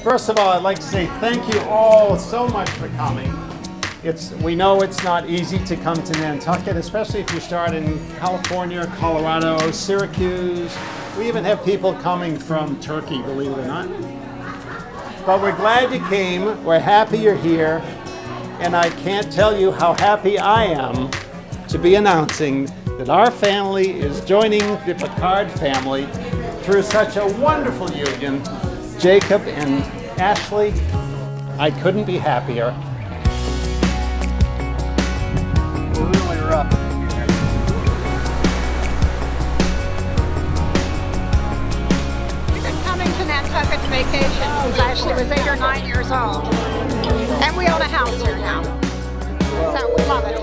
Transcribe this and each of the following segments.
First of all, I'd like to say thank you all so much for coming. We know it's not easy to come to Nantucket, especially if you start in California, Colorado, Syracuse. We even have people coming from Turkey, believe it or not. But we're glad you came. We're happy you're here. And I can't tell you how happy I am to be announcing that our family is joining the Picard family through such a wonderful union. Jacob and Ashley, I couldn't be happier. Really rough. We've been coming to Nantucket to vacation since Ashley was 8 or 9 years old. And we own a house here now. So we love it.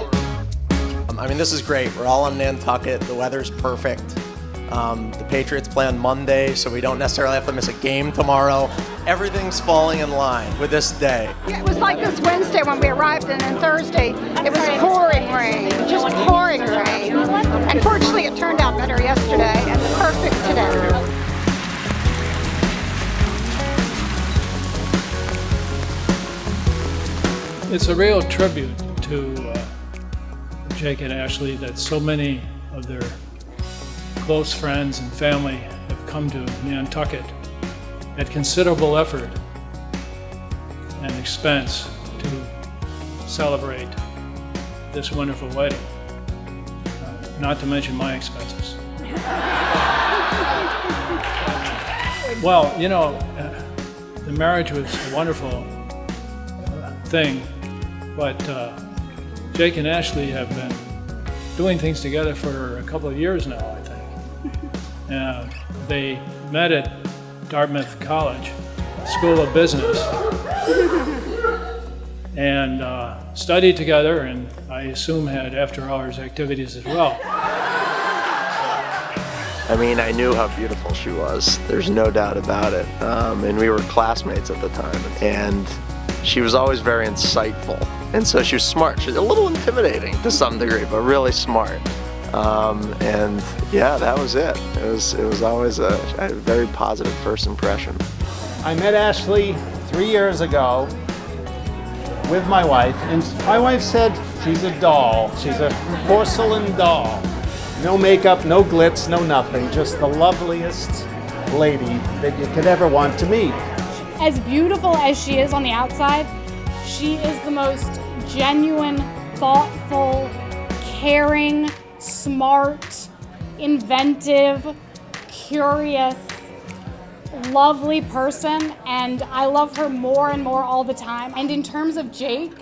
I mean, this is great. We're all on Nantucket. The weather's perfect. The Patriots play on Monday, so we don't necessarily have to miss a game tomorrow. Everything's falling in line with this day. Yeah, it was like this Wednesday when we arrived, and then Thursday it was pouring rain, just pouring rain. Unfortunately, it turned out better yesterday and perfect today. It's a real tribute to Jake and Ashley that so many of their close friends and family have come to Nantucket at considerable effort and expense to celebrate this wonderful wedding, not to mention my expenses. Well, you know, the marriage was a wonderful thing, but Jake and Ashley have been doing things together for a couple of years now, I think. They met at Dartmouth College, School of Business, and studied together, and I assume had after-hours activities as well. I mean, I knew how beautiful she was. There's no doubt about it. And we were classmates at the time. And she was always very insightful. And so she was smart. She's a little intimidating to some degree, but really smart. And yeah, that was it. It was always a very positive first impression. I met Ashley 3 years ago with my wife, and my wife said she's a doll. She's a porcelain doll. No makeup, no glitz, no nothing. Just the loveliest lady that you could ever want to meet. As beautiful as she is on the outside, she is the most genuine, thoughtful, caring, smart, inventive, curious, lovely person, and I love her more and more all the time. And in terms of Jake,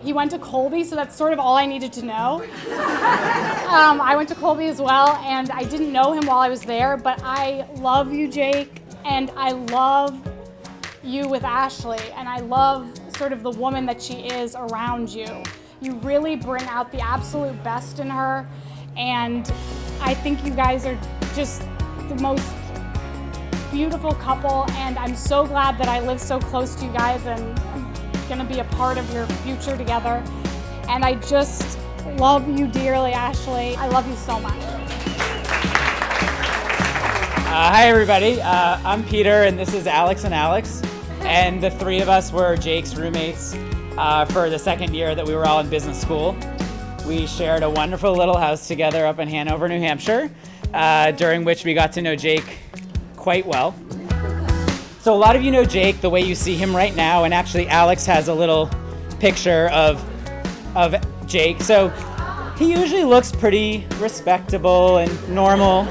he went to Colby, so that's sort of all I needed to know. I went to Colby as well, and I didn't know him while I was there, but I love you, Jake, and I love you with Ashley, and I love sort of the woman that she is around you. You really bring out the absolute best in her, and I think you guys are just the most beautiful couple, and I'm so glad that I live so close to you guys and I'm gonna be a part of your future together. And I just love you dearly, Ashley. I love you so much. Hi everybody, I'm Peter and this is Alex and Alex. And the three of us were Jake's roommates for the second year that we were all in business school. We shared a wonderful little house together up in Hanover, New Hampshire, during which we got to know Jake quite well. So a lot of you know Jake the way you see him right now, and actually Alex has a little picture of Jake. So he usually looks pretty respectable and normal.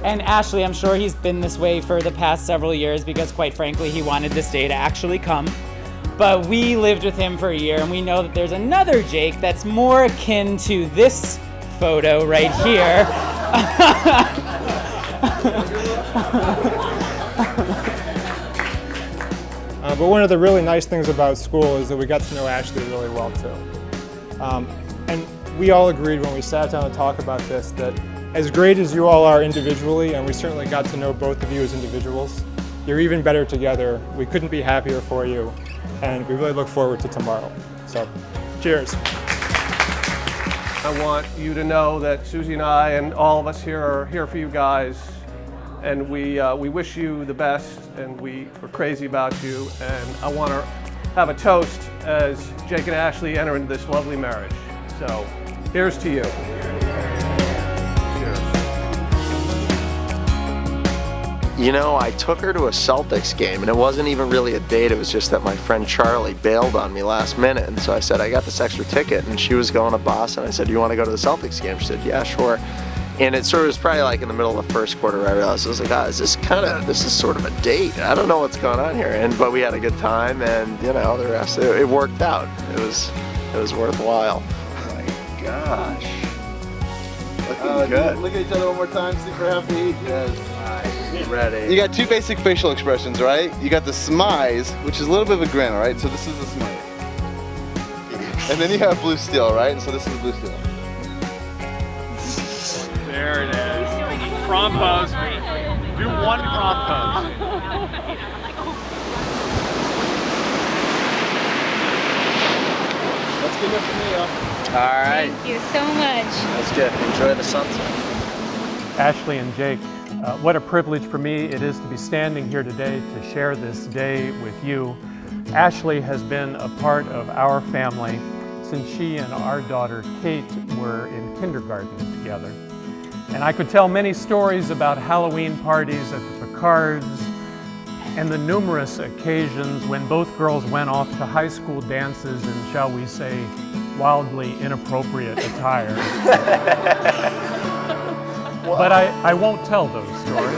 And Ashley, I'm sure he's been this way for the past several years because quite frankly, he wanted this day to actually come. But we lived with him for a year and we know that there's another Jake that's more akin to this photo right here. But one of the really nice things about school is that we got to know Ashley really well too. And we all agreed when we sat down to talk about this that as great as you all are individually, and we certainly got to know both of you as individuals, you're even better together. We couldn't be happier for you, and we really look forward to tomorrow. So, cheers. I want you to know that Susie and I and all of us here are here for you guys and we wish you the best, and we're crazy about you, and I want to have a toast as Jake and Ashley enter into this lovely marriage. So, here's to you. Cheers. You know, I took her to a Celtics game, and it wasn't even really a date. It was just that my friend Charlie bailed on me last minute, and so I said, I got this extra ticket, and she was going to Boston. I said, you want to go to the Celtics game? She said, yeah, sure. And it sort of was probably like in the middle of the first quarter, I realized, I was like, this is sort of a date. I don't know what's going on here. But we had a good time, and you know, the rest, it worked out. It was worthwhile. Oh my gosh. Looking good. Look at each other one more time, super happy. Yes. Ready. You got two basic facial expressions, right? You got the smize, which is a little bit of a grin, all right? So this is the smile. And then you have blue steel, right? And so this is the blue steel. There it is. Prom pose. Do one prom pose. That's good enough for me, y'all. All right. Thank you so much. That's good. Enjoy the sunset. Ashley and Jake, what a privilege for me it is to be standing here today to share this day with you. Ashley has been a part of our family since she and our daughter Kate were in kindergarten together. And I could tell many stories about Halloween parties at the Picards and the numerous occasions when both girls went off to high school dances in, shall we say, wildly inappropriate attire. But I won't tell those stories.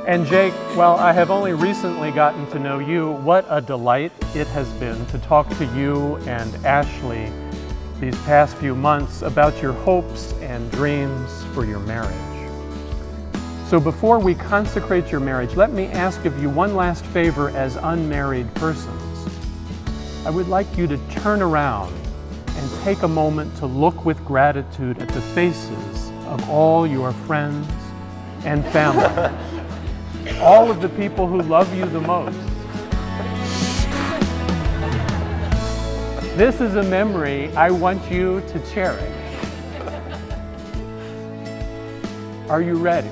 And Jake, while I have only recently gotten to know you, what a delight it has been to talk to you and Ashley these past few months about your hopes and dreams for your marriage. So before we consecrate your marriage, let me ask of you one last favor as unmarried persons. I would like you to turn around and take a moment to look with gratitude at the faces of all your friends and family. All of the people who love you the most. This is a memory I want you to cherish. Are you ready?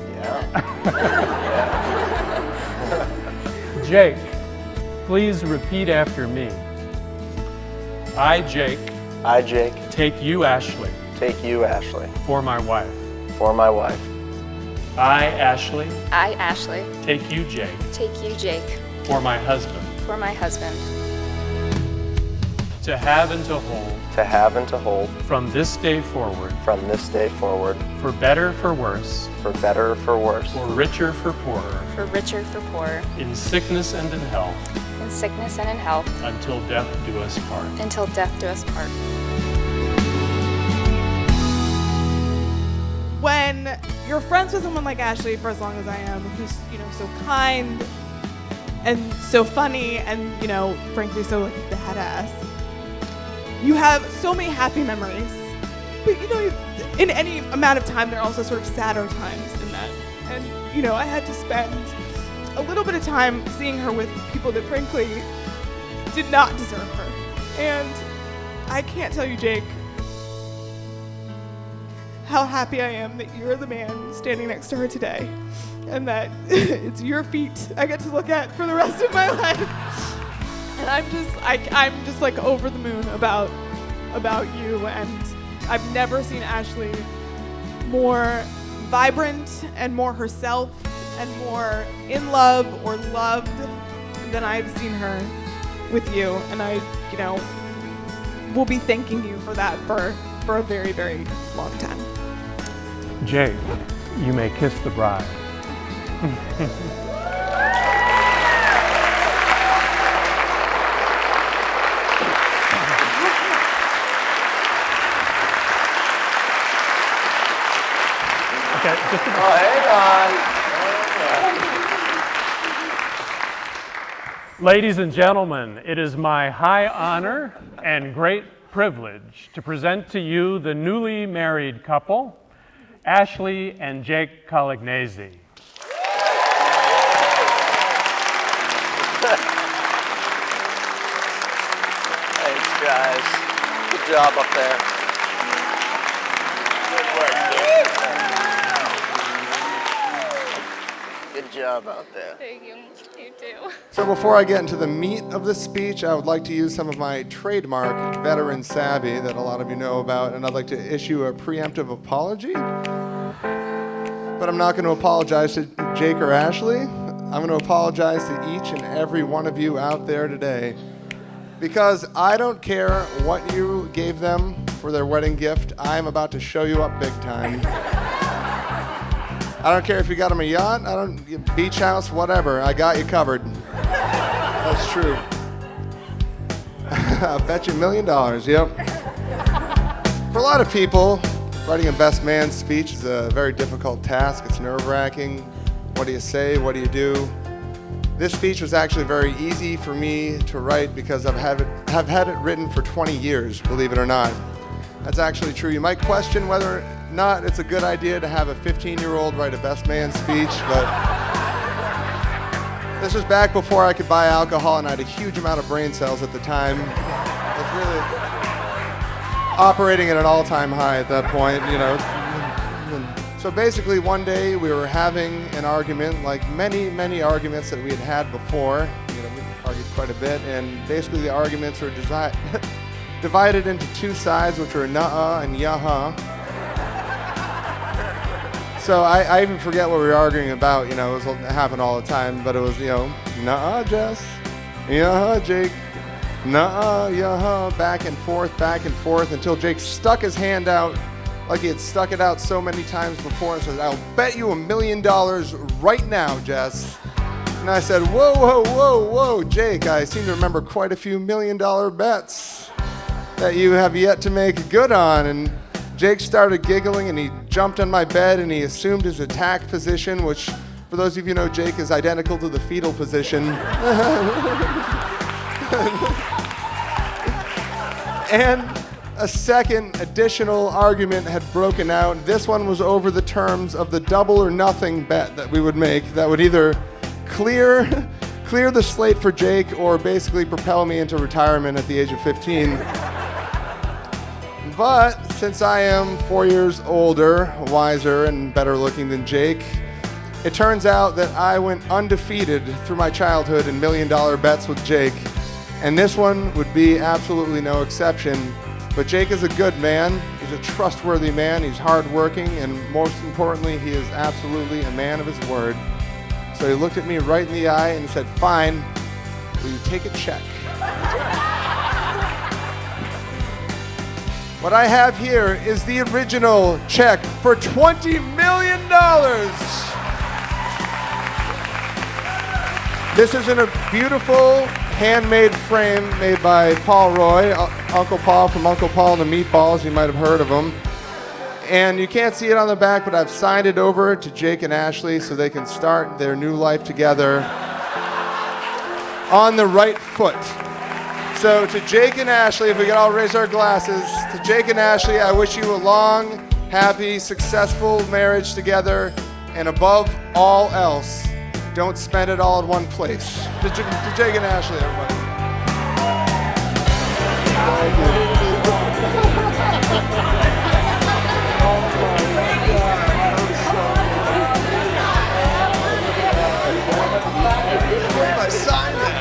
Yeah. Jake, please repeat after me. I, Jake, take you, Ashley, for my wife. I, Ashley, take you, Jake, for my husband. To have and to hold. From this day forward. For better, for worse. For richer, for poorer. In sickness and in health. Until death do us part. When you're friends with someone like Ashley for as long as I am, who's, so kind and so funny and, frankly, so badass, you have so many happy memories. But, in any amount of time, there are also sort of sadder times in that. And, I had to spend a little bit of time seeing her with people that, frankly, did not deserve her. And I can't tell you, Jake, how happy I am that you're the man standing next to her today, and that it's your feet I get to look at for the rest of my life. And I'm just like over the moon about you, and I've never seen Ashley more vibrant and more herself and more in love or loved than I've seen her with you. And I, will be thanking you for that for a very, very long time. Jake, you may kiss the bride. Okay, hang on. Ladies and gentlemen, it is my high honor and great privilege to present to you the newly married couple, Ashley and Jake Colignesi. Thanks, guys. Good job up there. Good work, dude. How about that? Thank you. You too. So before I get into the meat of the speech, I would like to use some of my trademark veteran savvy that a lot of you know about, and I'd like to issue a preemptive apology. But I'm not going to apologize to Jake or Ashley. I'm going to apologize to each and every one of you out there today, because I don't care what you gave them for their wedding gift. I'm about to show you up big time. I don't care if you got them a yacht, beach house, whatever. I got you covered. That's true. I'll bet you $1 million, yep. For a lot of people, writing a best man speech is a very difficult task. It's nerve-wracking. What do you say? What do you do? This speech was actually very easy for me to write because I've had it written for 20 years, believe it or not. That's actually true. You might question whether or not it's a good idea to have a 15-year-old write a best man speech, but this was back before I could buy alcohol, and I had a huge amount of brain cells at the time. I was really operating at an all-time high at that point, you know. So basically, one day we were having an argument, like many, many arguments that we had had before. You know, we argued quite a bit, and basically the arguments were divided into two sides, which were nuh-uh and yeah-huh. So I even forget what we were arguing about. You know, it happened all the time, but it was, you know, nuh-uh, Jess, yeah-huh, Jake, nuh-uh, yeah-huh, back and forth, until Jake stuck his hand out like he had stuck it out so many times before and said, "I'll bet you $1 million right now, Jess." And I said, "Whoa, whoa, whoa, whoa, Jake, I seem to remember quite a few $1 million bets that you have yet to make good on." And Jake started giggling, and he jumped on my bed, and he assumed his attack position, which, for those of you who know Jake, is identical to the fetal position. And a second additional argument had broken out. This one was over the terms of the double or nothing bet that we would make that would either clear the slate for Jake or basically propel me into retirement at the age of 15. But since I am 4 years older, wiser, and better looking than Jake, it turns out that I went undefeated through my childhood in $1 million bets with Jake. And this one would be absolutely no exception. But Jake is a good man. He's a trustworthy man. He's hardworking, and most importantly, he is absolutely a man of his word. So he looked at me right in the eye and said, "Fine, will you take a check?" What I have here is the original check for $20 million. This is in a beautiful handmade frame made by Paul Roy, Uncle Paul from Uncle Paul and the Meatballs. You might have heard of him. And you can't see it on the back, but I've signed it over to Jake and Ashley so they can start their new life together on the right foot. So to Jake and Ashley, if we could all raise our glasses, to Jake and Ashley, I wish you a long, happy, successful marriage together, and above all else, don't spend it all in one place. To Jake and Ashley, everybody. Thank you. I signed that.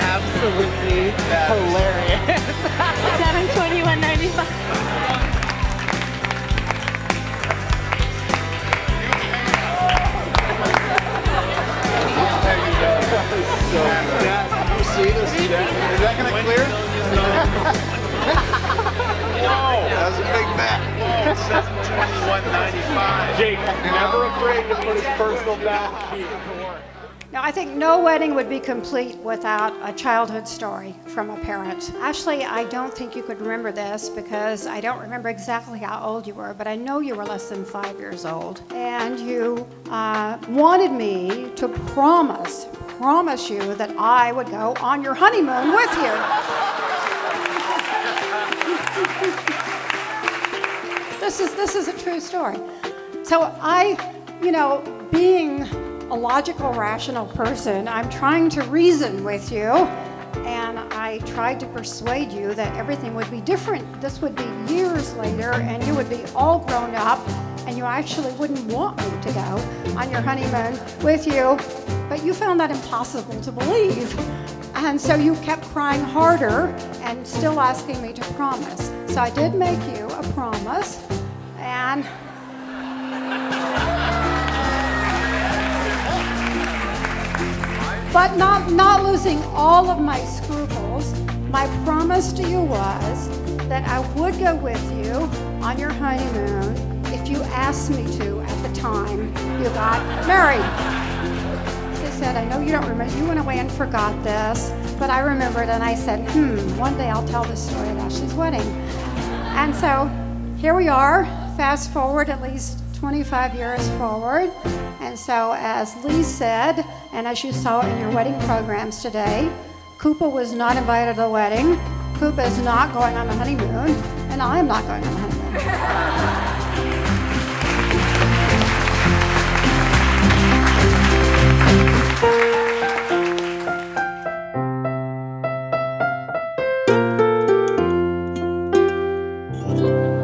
Absolutely hilarious. 7/21/95. You see this? Is that going to clear? Whoa, that was a big bet. 7/21/95. Jake, never afraid to put his personal best to work. Now, I think no wedding would be complete without a childhood story from a parent. Actually, I don't think you could remember this because I don't remember exactly how old you were, but I know you were less than 5 years old. And you wanted me to promise you that I would go on your honeymoon with you. This is a true story. So being a logical, rational person, I'm trying to reason with you, and I tried to persuade you that everything would be different. This would be years later, and you would be all grown up, and you actually wouldn't want me to go on your honeymoon with you, but you found that impossible to believe. And so you kept crying harder and still asking me to promise. So I did make you a promise, and but not losing all of my scruples, my promise to you was that I would go with you on your honeymoon if you asked me to at the time you got married. She said, I know you don't remember, you went away and forgot this, but I remembered, and I said, one day I'll tell this story at Ashley's wedding. And so here we are, fast forward at least 25 years forward. And so as Lee said, and as you saw in your wedding programs today, Koopa was not invited to the wedding, Koopa is not going on the honeymoon, and I am not going on the honeymoon.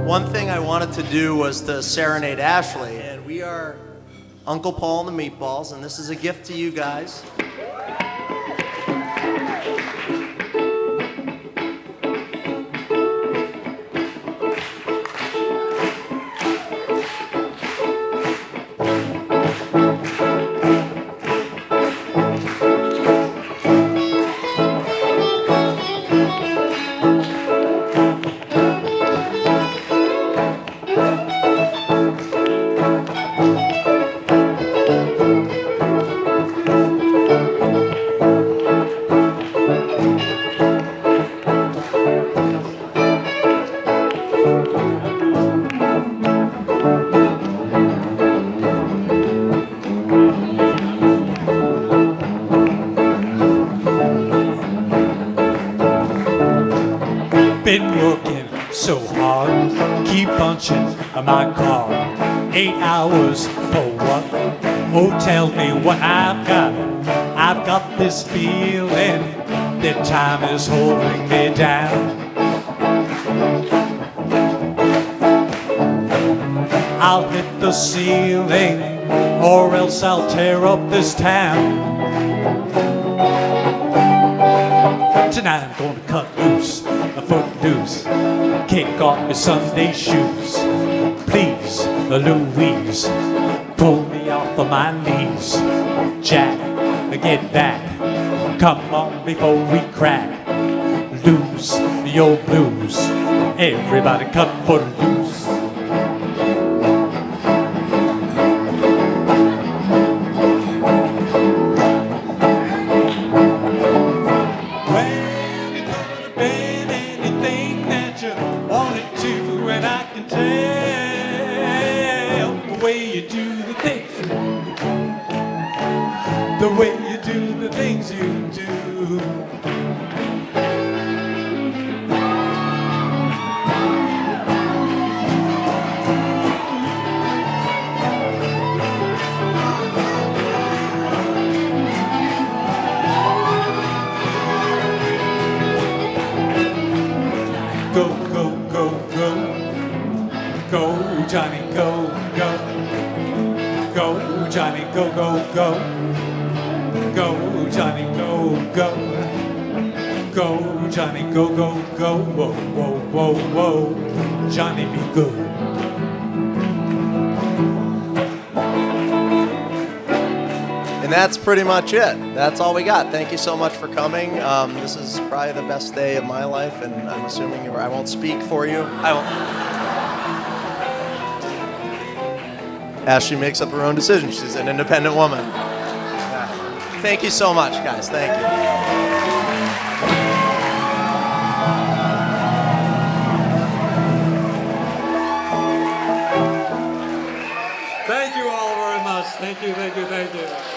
One thing I wanted to do was to serenade Ashley, and we are Uncle Paul and the Meatballs, and this is a gift to you guys. Been working so hard, keep punching my card. 8 hours for what? Oh, tell me what I've got. I've got this feeling that time is holding me down. I'll hit the ceiling, or else I'll tear up this town. Tonight I'm gonna cut loose, a foot loose, kick off my Sunday shoes. Please, Louise, pull me off of my knees. Jack, get back, come on before we crack. Lose your blues, everybody cut for loose. The way you do the things you do. Go, go, go, go. Go, Johnny, go, go. Go, Johnny, go, go, go. Go, Johnny, go, go. Go, Johnny, go, go, go. Whoa, whoa, whoa, whoa. Johnny, be good. And that's pretty much it. That's all we got. Thank you so much for coming. This is probably the best day of my life, and I'm assuming I won't speak for you. I won't. Ashley makes up her own decisions. She's an independent woman. Thank you so much, guys. Thank you. Thank you all very much. Thank you, thank you, thank you.